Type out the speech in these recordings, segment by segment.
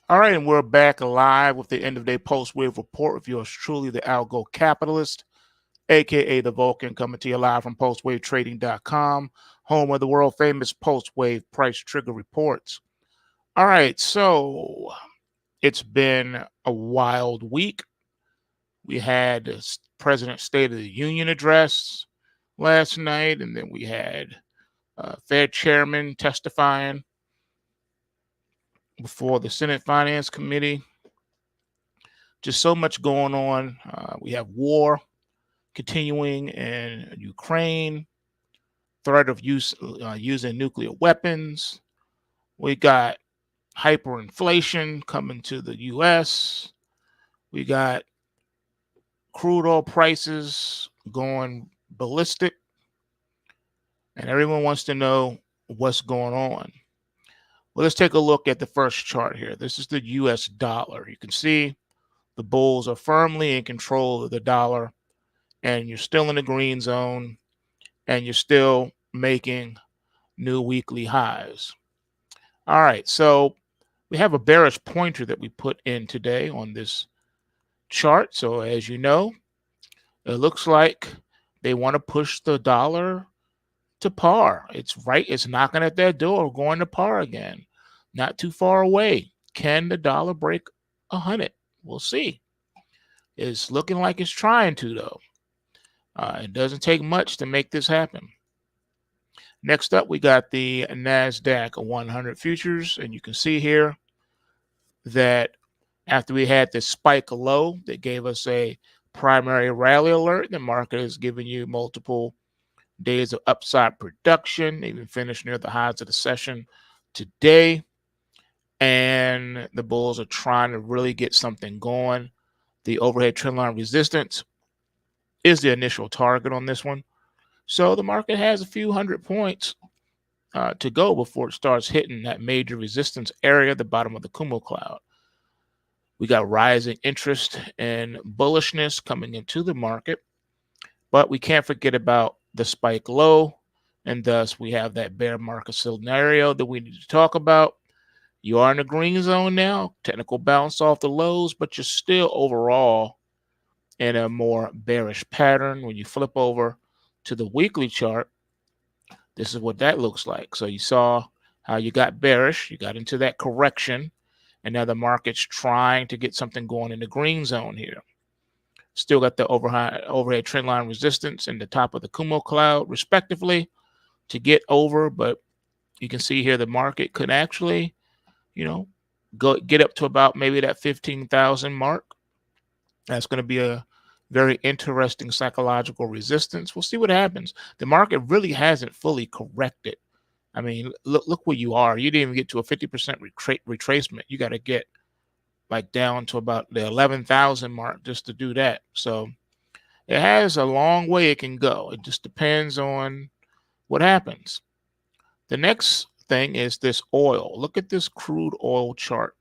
All right, and we're back live with the end of day post-wave report with yours truly, the Algo Capitalist, aka the Vulcan, coming to you live from PulseWaveTrading.com, home of the world famous PulseWave price trigger reports. All right, so it's been a wild week. We had the President's State of the Union address last night, and then we had Fed Chairman testifying before the Senate Finance Committee. Just so much going on. We have war continuing in Ukraine, threat of using nuclear weapons. We got hyperinflation coming to the U.S. We got crude oil prices going ballistic, and everyone wants to know what's going on. Well, let's take a look at the first chart here. This is the U.S. dollar. You can see the bulls are firmly in control of the dollar, and you're still in the green zone, and you're still making new weekly highs. All right, so we have a bearish pointer that we put in today on this chart. So as you know, it looks like they want to push the dollar to par. It's knocking at their door, going to par again. Not too far away. Can the dollar break 100? We'll see. It's looking like it's trying to, though. It doesn't take much to make this happen. Next up, we got the NASDAQ 100 futures, and you can see here that after we had this spike low that gave us a primary rally alert, the market is giving you multiple days of upside production, even finished near the highs of the session today. And the bulls are trying to really get something going. The overhead trendline resistance is the initial target on this one. So the market has a few hundred points to go before it starts hitting that major resistance area at the bottom of the Kumo cloud. We got rising interest and bullishness coming into the market, but we can't forget about the spike low, and thus we have that bear market scenario that we need to talk about. You are in the green zone now, technical bounce off the lows, but you're still overall in a more bearish pattern. When you flip over to the weekly chart, this is what that looks like. So you saw how you got bearish, you got into that correction, and now the market's trying to get something going in the green zone here. Still got the overhead trendline resistance and the top of the Kumo cloud, respectively, to get over. But you can see here the market could actually, get up to about maybe that 15,000 mark. That's going to be a very interesting psychological resistance. We'll see what happens. The market really hasn't fully corrected. I mean, look where you are. You didn't even get to a 50% retracement. You got to get like down to about the 11,000 mark just to do that. So it has a long way it can go. It just depends on what happens. The next thing is this oil. Look at this crude oil chart.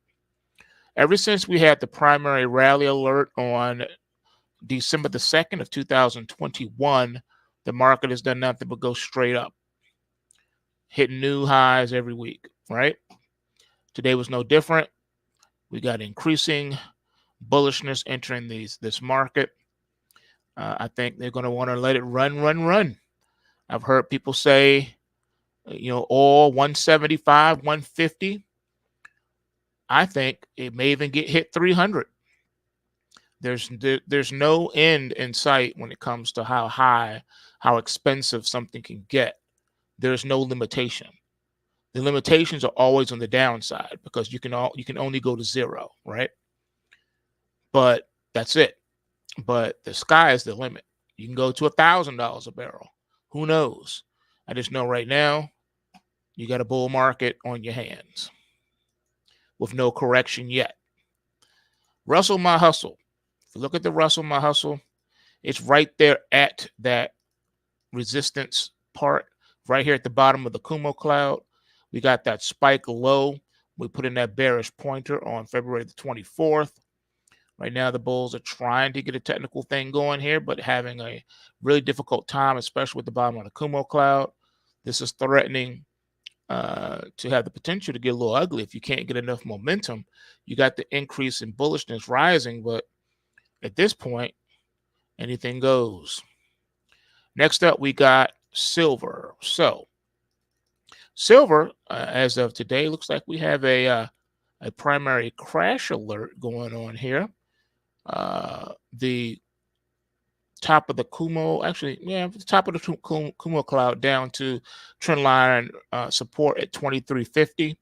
Ever since we had the primary rally alert on December the 2nd of 2021, the market has done nothing but go straight up, hitting new highs every week, right? Today was no different. We got increasing bullishness entering this market. I think they're going to want to let it run. I've heard people say, oil 175, 150. I think it may even get hit 300. There's no end in sight when it comes to how expensive something can get. There's no limitation. The limitations are always on the downside because you can only go to zero, right? But that's it. But the sky is the limit. You can go to $1,000 a barrel. Who knows? I just know right now you got a bull market on your hands with no correction yet. Russell My Hustle. If you look at the Russell My Hustle, it's right there at that resistance part, right here at the bottom of the Kumo cloud. We got that spike low. We put in that bearish pointer on February the 24th. Right now, the bulls are trying to get a technical thing going here, but having a really difficult time, especially with the bottom of the Kumo cloud. This is threatening to have the potential to get a little ugly if you can't get enough momentum. You got the increase in bullishness rising, but at this point, anything goes. Next up, we got silver. So silver, as of today, looks like we have a primary crash alert going on here. The top of the Kumo, actually, yeah, the top of the Kumo cloud down to trend line support at 2350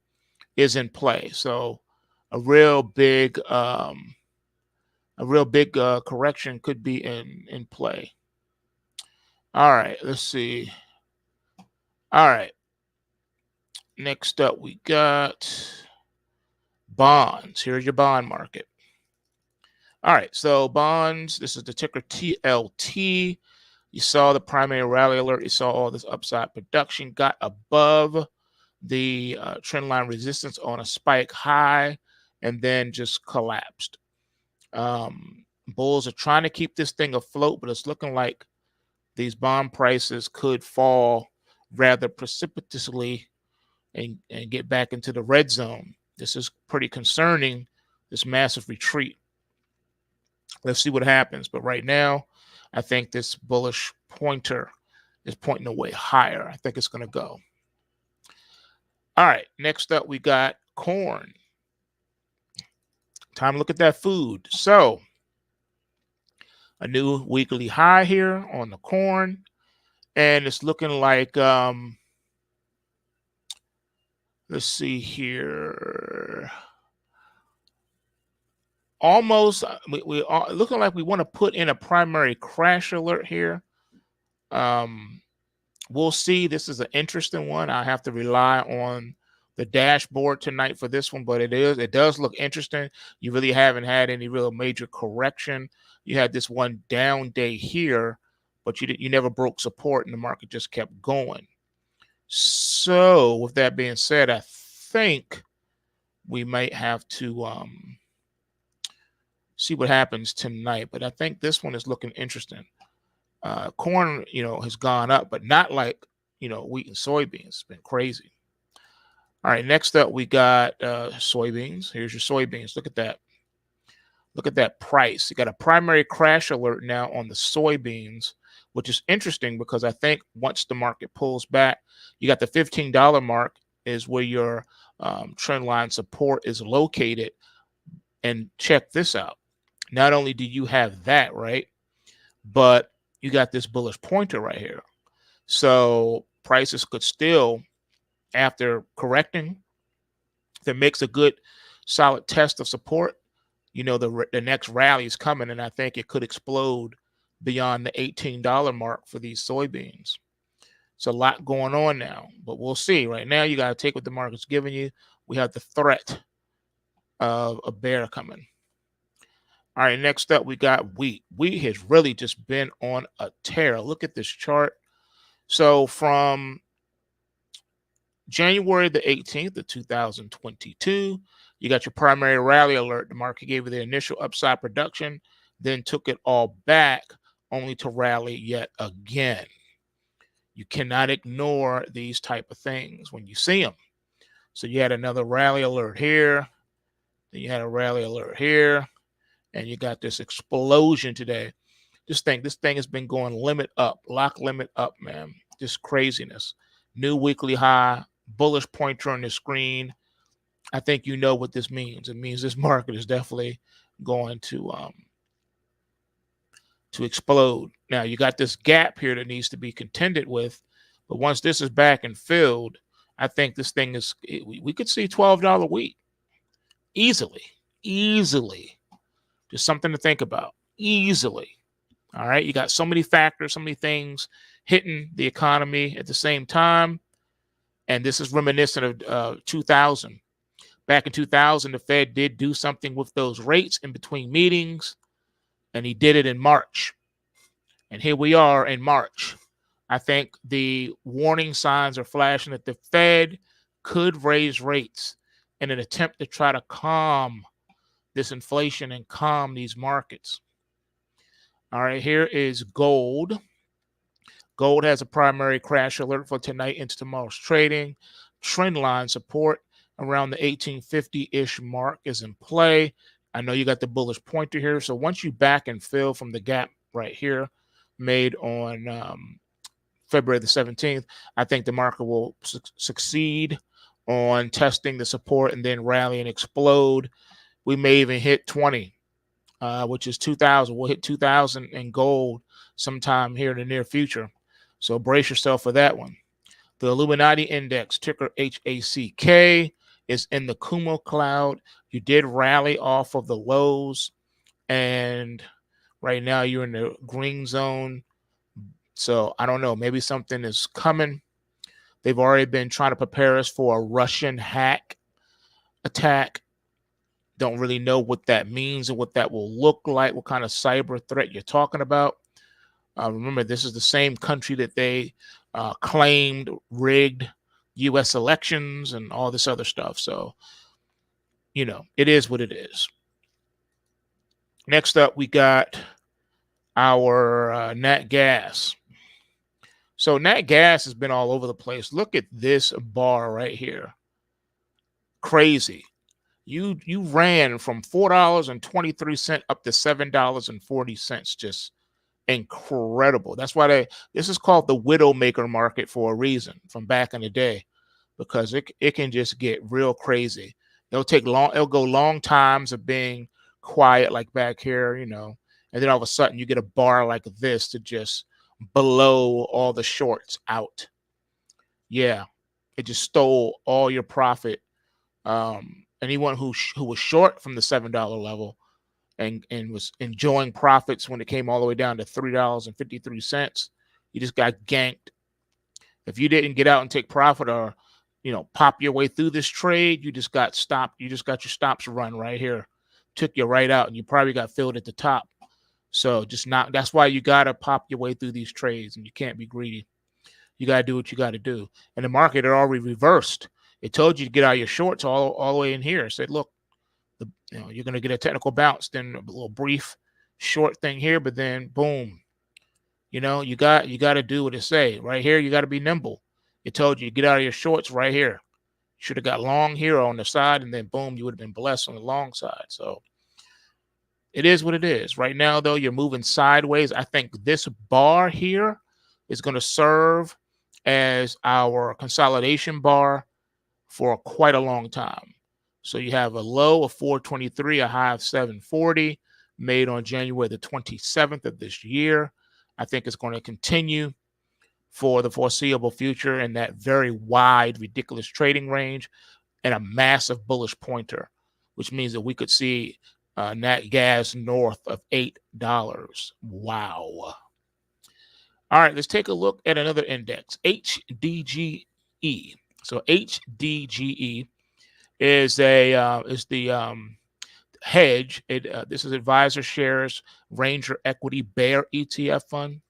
is in play. So a real big correction could be in play. All right, let's see. All right, next up we got bonds. Here's your bond market. All right, so bonds, this is the ticker TLT. You saw the primary rally alert. You saw all this upside production, got above the trend line resistance on a spike high, and then just collapsed. Bulls are trying to keep this thing afloat, but it's looking like these bond prices could fall rather precipitously and get back into the red zone. This is pretty concerning, this massive retreat. Let's see what happens. But right now, I think this bullish pointer is pointing away higher. I think it's going to go. All right, next up, we got corn. Time to look at that food. So a new weekly high here on the corn. And it's looking like, let's see here. Almost, we are looking like we want to put in a primary crash alert here. We'll see. This is an interesting one. I have to rely on the dashboard tonight for this one, but it does look interesting. You really haven't had any real major correction. You had this one down day here, but you never broke support and the market just kept going. So with that being said, I think we might have to see what happens tonight, but I think this one is looking interesting. Corn, has gone up, but not like, wheat and soybeans. It's been crazy. All right, next up, we got soybeans. Here's your soybeans. Look at that. Look at that price. You got a primary crash alert now on the soybeans, which is interesting because I think once the market pulls back, you got the $15 mark is where your trend line support is located. And check this out. Not only do you have that, right, but you got this bullish pointer right here. So prices could still, after correcting, if it makes a good solid test of support, the next rally is coming, and I think it could explode beyond the $18 mark for these soybeans. It's a lot going on now, but we'll see. Right now, you got to take what the market's giving you. We have the threat of a bear coming. All right, next up, we got wheat. Wheat has really just been on a tear. Look at this chart. So from January the 18th of 2022, you got your primary rally alert. The market gave you the initial upside production, then took it all back, only to rally yet again. You cannot ignore these type of things when you see them. So you had another rally alert here. Then you had a rally alert here. And you got this explosion today. This thing has been going limit up, lock limit up, man. Just craziness. New weekly high, bullish pointer on the screen. I think you know what this means. It means this market is definitely going to explode. Now you got this gap here that needs to be contended with, but once this is back and filled, I think this thing is. We could see $12 wheat easily. Just something to think about. Easily. All right. You got so many factors, so many things hitting the economy at the same time. And this is reminiscent of 2000. Back in 2000, the Fed did do something with those rates in between meetings, and he did it in March. And here we are in March. I think the warning signs are flashing that the Fed could raise rates in an attempt to try to calm this inflation and calm these markets. All right, here is gold. Gold has a primary crash alert for tonight into tomorrow's trading. trend line support around the 1850-ish mark is in play. I know you got the bullish pointer here. So once you back and fill from the gap right here made on February the 17th, I think the market will succeed on testing the support and then rally and explode. We may even hit 20, which is 2,000. We'll hit 2,000 in gold sometime here in the near future. So brace yourself for that one. The Illuminati Index, ticker HACK, is in the Kumo cloud. You did rally off of the lows, and right now you're in the green zone. So I don't know, maybe something is coming. They've already been trying to prepare us for a Russian hack attack. Don't really know what that means and what that will look like, what kind of cyber threat you're talking about. Remember, this is the same country that they claimed rigged U.S. elections and all this other stuff. So, you know, it is what it is. Next up, we got our nat gas. So nat gas has been all over the place. Look at this bar right here. Crazy. You ran from $4.23 up to $7.40. Just incredible. That's why this is called the widowmaker market for a reason from back in the day, because it can just get real crazy. It'll go long times of being quiet, like back here, you know, and then all of a sudden you get a bar like this to just blow all the shorts out. Yeah, it just stole all your profit. Anyone who was short from the $7 level and was enjoying profits when it came all the way down to $3.53, you just got ganked. If you didn't get out and take profit or, you know, pop your way through this trade, you just got stopped. You just got your stops run right here, took you right out, and you probably got filled at the top. So that's why you got to pop your way through these trades, and you can't be greedy. You got to do what you got to do. And the market had already reversed. It told you to get out of your shorts all the way in here. It said, look, you're going to get a technical bounce, then a little brief short thing here, but then boom. You know, you got to do what it say. Right here, you got to be nimble. It told you to get out of your shorts right here. Should have got long here on the side, and then boom, you would have been blessed on the long side. So it is what it is. Right now, though, you're moving sideways. I think this bar here is going to serve as our consolidation bar for quite a long time. So you have a low of 423, a high of 740, made on January the 27th of this year. I think it's going to continue for the foreseeable future in that very wide, ridiculous trading range and a massive bullish pointer, which means that we could see nat gas north of $8. Wow. All right, let's take a look at another index, HDGE. So HDGE is the hedge. This is Advisor Shares Ranger Equity Bear ETF fund.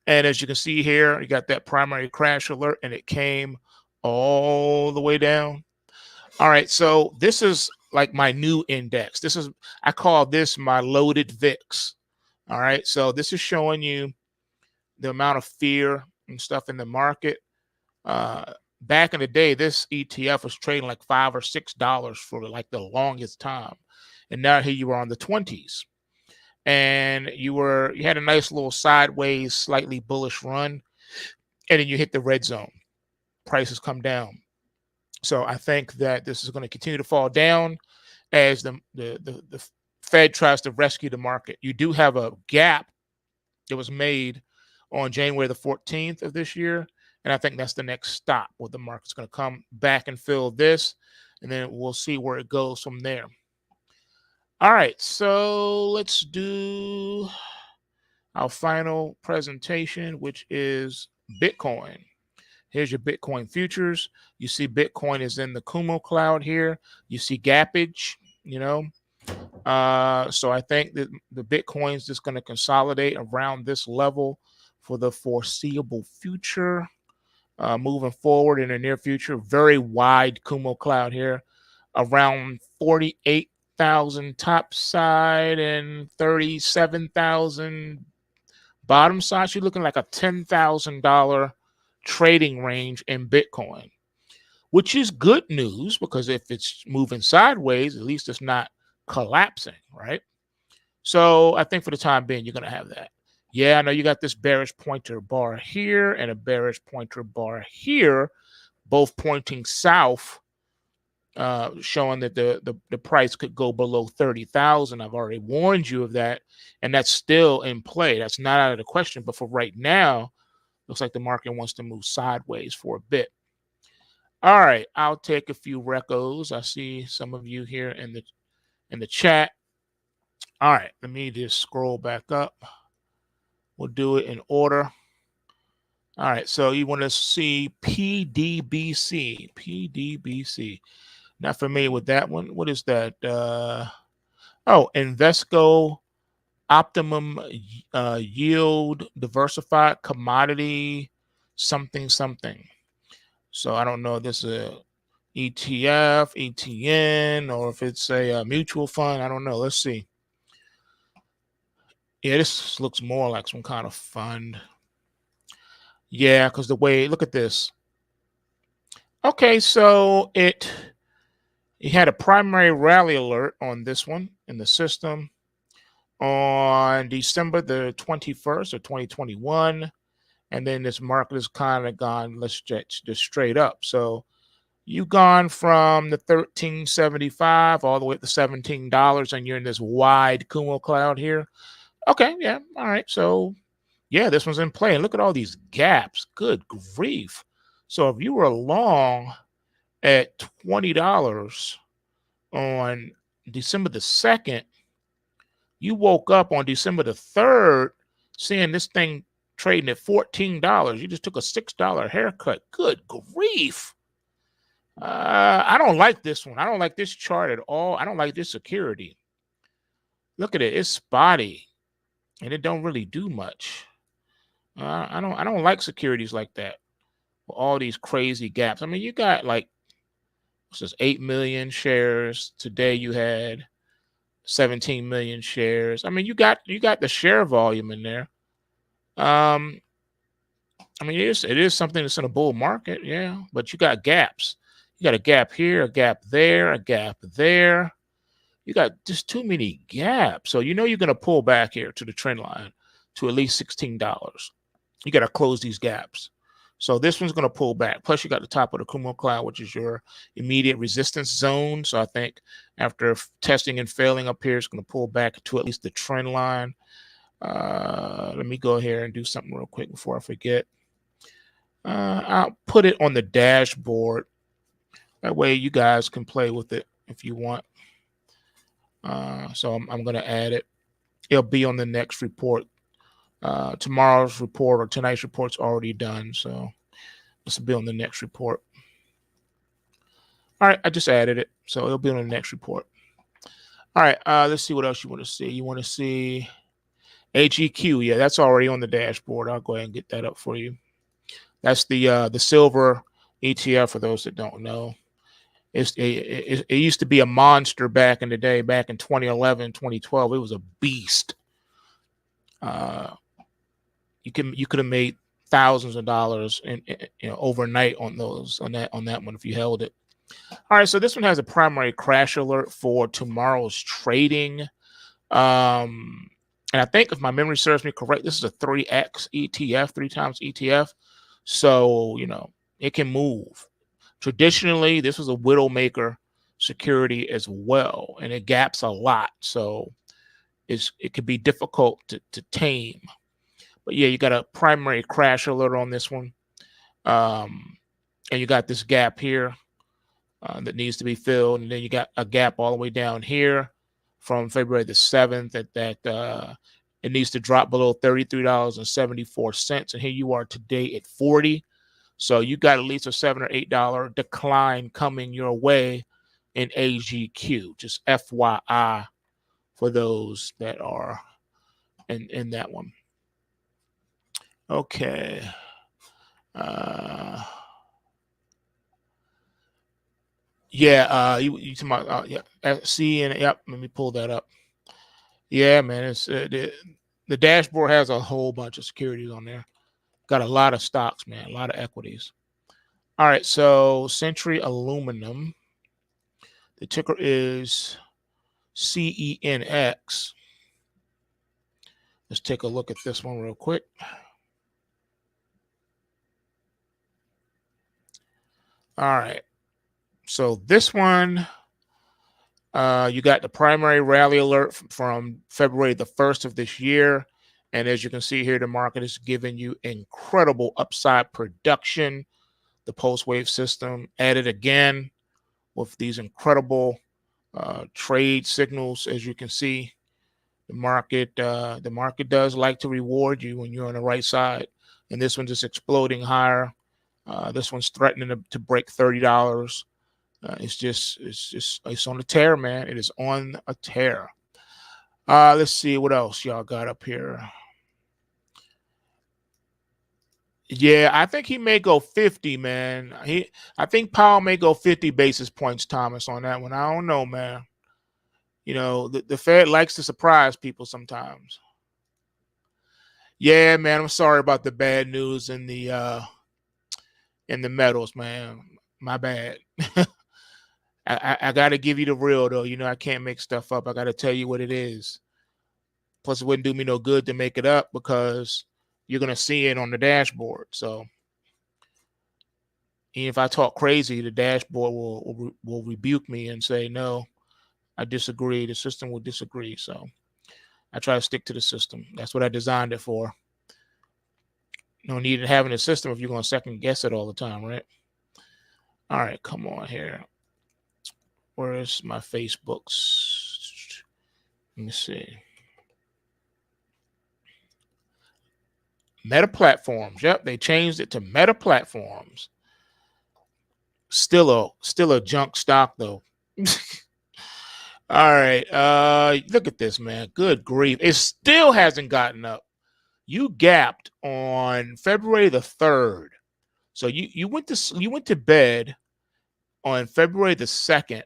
And as you can see here, you got that primary crash alert, and it came all the way down. All right, so this is like my new index. I call this my loaded VIX. All right, so this is showing you the amount of fear and stuff in the market. Back in the day, this ETF was trading like $5 or $6 for like the longest time, and now here you are on the 20s, and you had a nice little sideways, slightly bullish run, and then you hit the red zone. Prices come down. So I think that this is going to continue to fall down as the Fed tries to rescue the market. You do have a gap that was made on January the 14th of this year, and I think that's the next stop where the market's going to come back and fill this, and then we'll see where it goes from there. All right, so let's do our final presentation, which is Bitcoin. Here's your Bitcoin futures. You see Bitcoin is in the Kumo cloud here. You see gappage, you know. So I think that the Bitcoin is just going to consolidate around this level for the foreseeable future. Moving forward in the near future, very wide Kumo cloud here, around 48,000 top side and 37,000 bottom side. You're looking like a $10,000 trading range in Bitcoin. which is good news because if it's moving sideways, at least it's not collapsing, right? So I think for the time being, you're going to have that. Yeah, I know you got this bearish pointer bar here and a bearish pointer bar here, both pointing south, showing that the price could go below 30,000. I've already warned you of that, and that's still in play. That's not out of the question. But for right now, looks like the market wants to move sideways for a bit. All right, I'll take a few recos. I see some of you here in the chat. All right, let me just scroll back up. We'll do it in order. All right, so you want to see PDBC. PDBC. Not familiar with that one. What is that? Oh, Invesco Optimum Yield Diversified Commodity something. So I don't know if this is a ETF, ETN, or if it's a mutual fund. I don't know. Let's see. Yeah, this looks more like some kind of fund. Yeah, because the way, look at this. Okay, so it had a primary rally alert on this one in the system on December the 21st of 2021. And then this market has kind of gone, let's just straight up. So you've gone from the 13.75 all the way to $17, and you're in this wide Kumo cloud here. Okay, yeah, all right. So yeah, this one's in play. And look at all these gaps. Good grief. So if you were long at $20 on December the 2nd, you woke up on December the 3rd seeing this thing trading at $14. You just took a $6 haircut. Good grief. I don't like this one. I don't like this chart at all. I don't like this security. Look at it. It's spotty, and it don't really do much. I don't like securities like that. With all these crazy gaps. I mean, you got like, what's this, 8 million shares. Today you had 17 million shares. I mean, you got the share volume in there. I mean, it is something that's in a bull market, yeah, but you got gaps. You got a gap here, a gap there, a gap there. You got just too many gaps. So you know you're going to pull back here to the trend line to at least $16. You got to close these gaps. So this one's going to pull back. Plus, you got the top of the Kumo cloud, which is your immediate resistance zone. So I think after testing and failing up here, it's going to pull back to at least the trend line. Let me go here and do something real quick before I forget. I'll put it on the dashboard. That way you guys can play with it if you want. So I'm going to add it. It'll be on the next report. Tomorrow's report or tonight's report's already done. So this will be on the next report. All right, I just added it. So it'll be on the next report. All right, let's see what else you want to see. You want to see AGQ. Yeah, that's already on the dashboard. I'll go ahead and get that up for you. That's the silver ETF for those that don't know. It used to be a monster back in the day, back in 2011, 2012. It was a beast. You could have made thousands of dollars in overnight on that one if you held it. All right, so this one has a primary crash alert for tomorrow's trading. And I think if my memory serves me correct, this is a 3x ETF, 3 times ETF. So, it can move. Traditionally, this was a widowmaker security as well, and it gaps a lot. So it could be difficult to tame. But yeah, you got a primary crash alert on this one. And you got this gap here that needs to be filled. And then you got a gap all the way down here from February the 7th that it needs to drop below $33.74. And here you are today at 40. So you got at least a $7 or $8 decline coming your way in AGQ. Just FYI for those that are in that one. Okay. Yeah, you talking about yeah, see, and yep, let me pull that up. Yeah, man, it's the dashboard has a whole bunch of securities on there. Got a lot of stocks, man, a lot of equities. All right, so Sentry Aluminum, the ticker is CENX. Let's take a look at this one real quick. All right, so this one, you got the primary rally alert from February the 1st of this year. And as you can see here, the market is giving you incredible upside production. The PulseWave system added again with these incredible trade signals. As you can see, the market does like to reward you when you're on the right side. And this one's just exploding higher. This one's threatening to break $30. It's on a tear, man. It is on a tear. Let's see what else y'all got up here. Yeah, I think he may go 50, man. I think Powell may go 50 basis points, Thomas, on that one. I don't know, man. You know, the Fed likes to surprise people sometimes. Yeah, man, I'm sorry about the bad news in the metals, man. My bad. I got to give you the real, though. You know, I can't make stuff up. I got to tell you what it is. Plus, it wouldn't do me no good to make it up because you're going to see it on the dashboard. So if I talk crazy, the dashboard will rebuke me and say, no, I disagree. The system will disagree. So I try to stick to the system. That's what I designed it for. No need in having a system if you're going to second guess it all the time, right? All right, come on here. Where's my Facebooks? Let me see. Meta platforms. Yep, they changed it to Meta platforms. Still a junk stock though. All right. Look at this, man. Good grief. It still hasn't gotten up. You gapped on February the 3rd. So you went to bed on February the 2nd.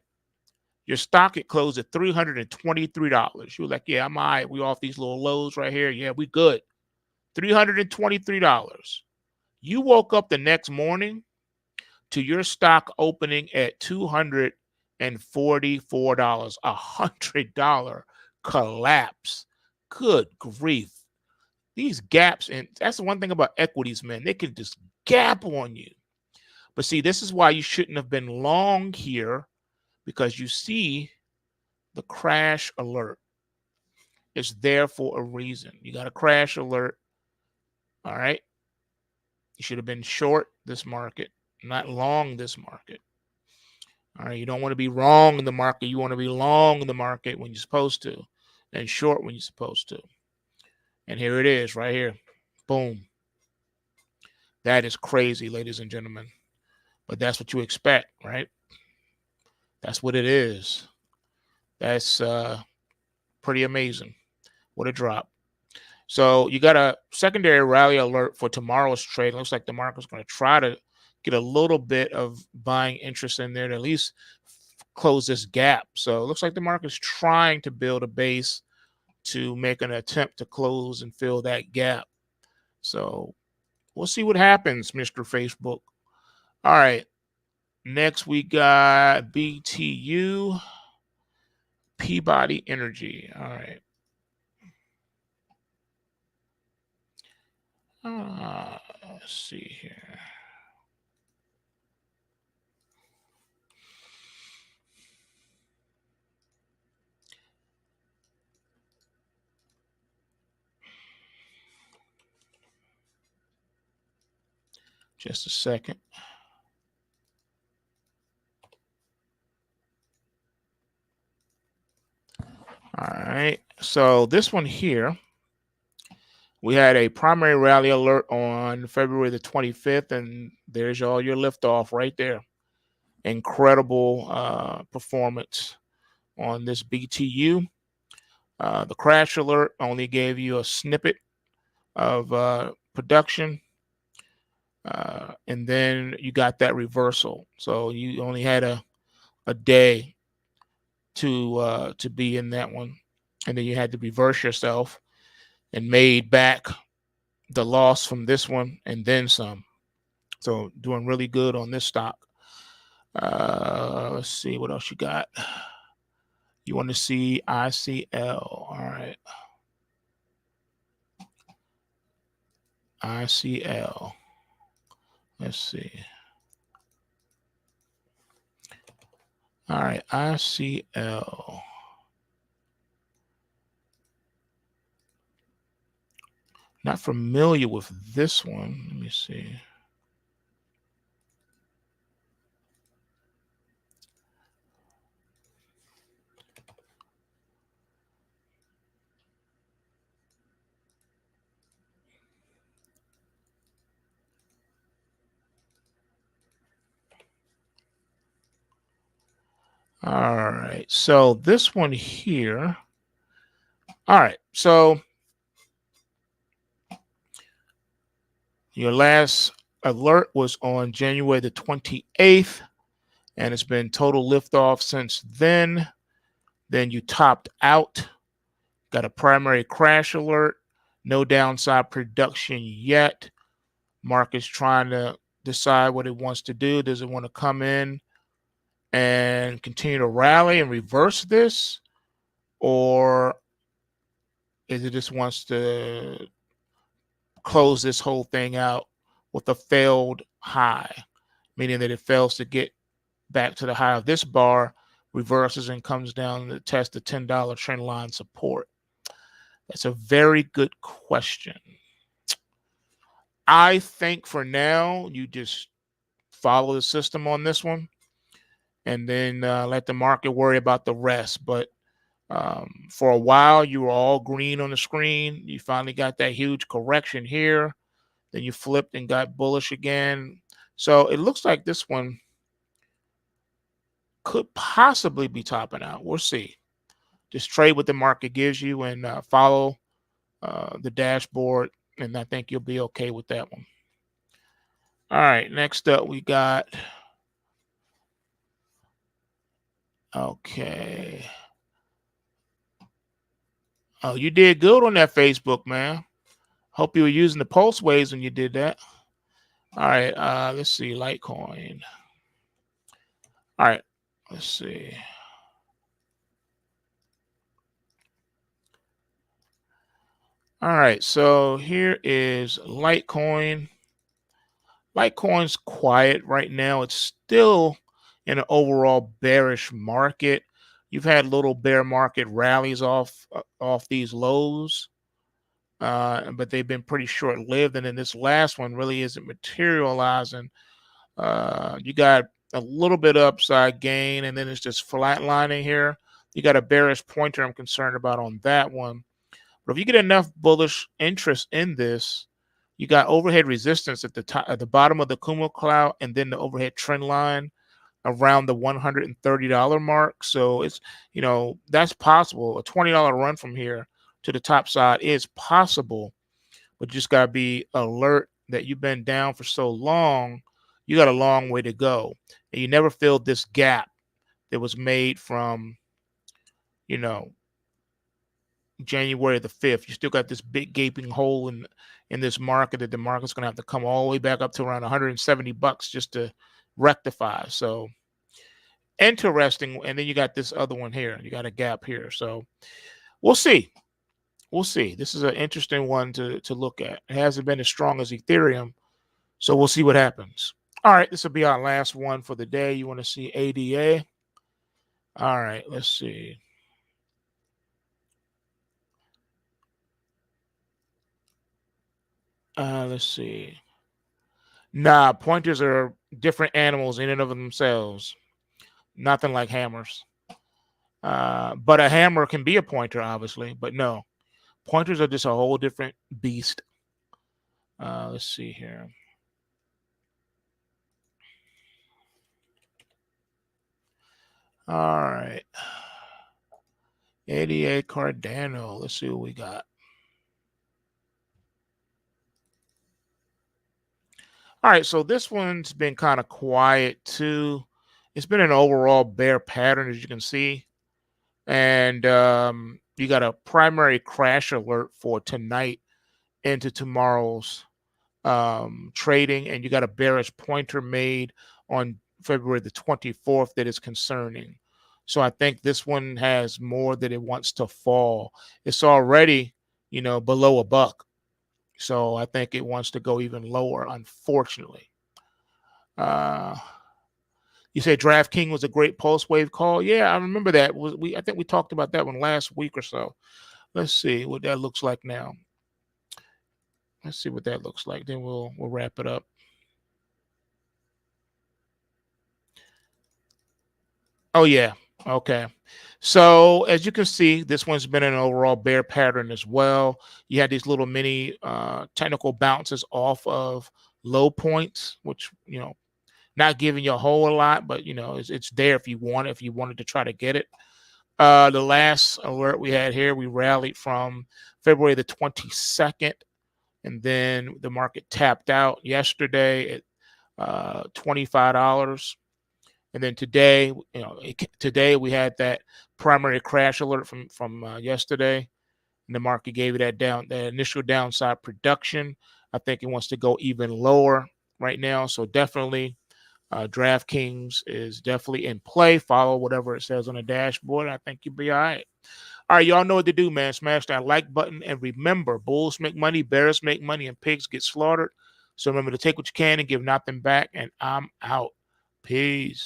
Your stock had closed at $323. You were like, yeah, I'm all right. We off these little lows right here. Yeah, we good. $323. You woke up the next morning to your stock opening at $244, $100 collapse. Good grief. These gaps, and that's the one thing about equities, man. They can just gap on you. But see, this is why you shouldn't have been long here, because you see the crash alert. It's there for a reason. You got a crash alert. All right. You should have been short this market, not long this market. All right. You don't want to be wrong in the market. You want to be long in the market when you're supposed to, and short when you're supposed to. And here it is right here. Boom. That is crazy, ladies and gentlemen. But that's what you expect, right? That's what it is. That's pretty amazing. What a drop. So you got a secondary rally alert for tomorrow's trade. It looks like the market's going to try to get a little bit of buying interest in there to at least close this gap. So it looks like the market's trying to build a base to make an attempt to close and fill that gap. So we'll see what happens, Mr. Facebook. All right. Next, we got BTU, Peabody Energy. All right. Let's see here. Just a second. All right. So this one here, we had a primary rally alert on February the 25th, and there's all your liftoff right there. Incredible performance on this BTU. The crash alert only gave you a snippet of production, and then you got that reversal. So you only had a day to be in that one, and then you had to reverse yourself and made back the loss from this one and then some. So doing really good on this stock. Let's see what else you got. You want to see ICL. All right. ICL. Let's see. All right, ICL. Not familiar with this one. Let me see. All right, so this one here. All right, so your last alert was on January the 28th, and it's been total liftoff since then. Then you topped out, got a primary crash alert, no downside production yet. Market's trying to decide what it wants to do. Does it want to come in and continue to rally and reverse this, or is it just wants to close this whole thing out with a failed high, meaning that it fails to get back to the high of this bar, reverses and comes down to test the $10 trend line support? That's a very good question. I think for now you just follow the system on this one, and then let the market worry about the rest. But for a while, you were all green on the screen. You finally got that huge correction here. Then you flipped and got bullish again. So it looks like this one could possibly be topping out. We'll see. Just trade what the market gives you and follow the dashboard, and I think you'll be okay with that one. All right, next up we got, okay. Oh, you did good on that Facebook, man. Hope you were using the pulse waves when you did that. All right, let's see, Litecoin. All right, let's see. All right, so here is Litecoin. Litecoin's quiet right now. It's still in an overall bearish market. You've had little bear market rallies off these lows, but they've been pretty short-lived. And then this last one really isn't materializing. You got a little bit upside gain, and then it's just flatlining here. You got a bearish pointer I'm concerned about on that one. But if you get enough bullish interest in this, you got overhead resistance at the top, at the bottom of the Kumo cloud, and then the overhead trend line around the $130 mark. So it's, that's possible. A $20 run from here to the top side is possible, but you just got to be alert that you've been down for so long. You got a long way to go, and you never filled this gap that was made from, January the 5th. You still got this big gaping hole in this market that the market's going to have to come all the way back up to around $170 just to rectify. So interesting. And then you got this other one here. You got a gap here. So we'll see. We'll see. This is an interesting one to look at. It hasn't been as strong as Ethereum, so we'll see what happens. All right, this will be our last one for the day. You want to see ADA? All right, let's see. Let's see. Nah, pointers are different animals in and of themselves. Nothing like hammers. But a hammer can be a pointer, obviously. But no, pointers are just a whole different beast. Let's see here. All right. ADA Cardano. Let's see what we got. All right, so this one's been kind of quiet too. It's been an overall bear pattern, as you can see. And you got a primary crash alert for tonight into tomorrow's trading, and you got a bearish pointer made on February the 24th that is concerning. So I think this one has more that it wants to fall. It's already, below a buck. So I think it wants to go even lower, unfortunately. You say DraftKings was a great pulse wave call. Yeah, I remember that. I think we talked about that one last week or so. Let's see what that looks like now. Let's see what that looks like. Then we'll wrap it up. Oh yeah. Okay. So as you can see, this one's been an overall bear pattern as well. You had these little mini technical bounces off of low points, which not giving you a whole lot, but it's there if you want it, if you wanted to try to get it. The last alert we had here, we rallied from February the 22nd, and then the market tapped out yesterday at $25. And then today, today we had that primary crash alert from yesterday, and the market gave it that initial downside production. I think it wants to go even lower right now. So definitely, DraftKings is definitely in play. Follow whatever it says on the dashboard. I think you'll be all right. All right, y'all know what to do, man. Smash that like button, and remember, bulls make money, bears make money, and pigs get slaughtered. So remember to take what you can and give nothing back. And I'm out. Peace.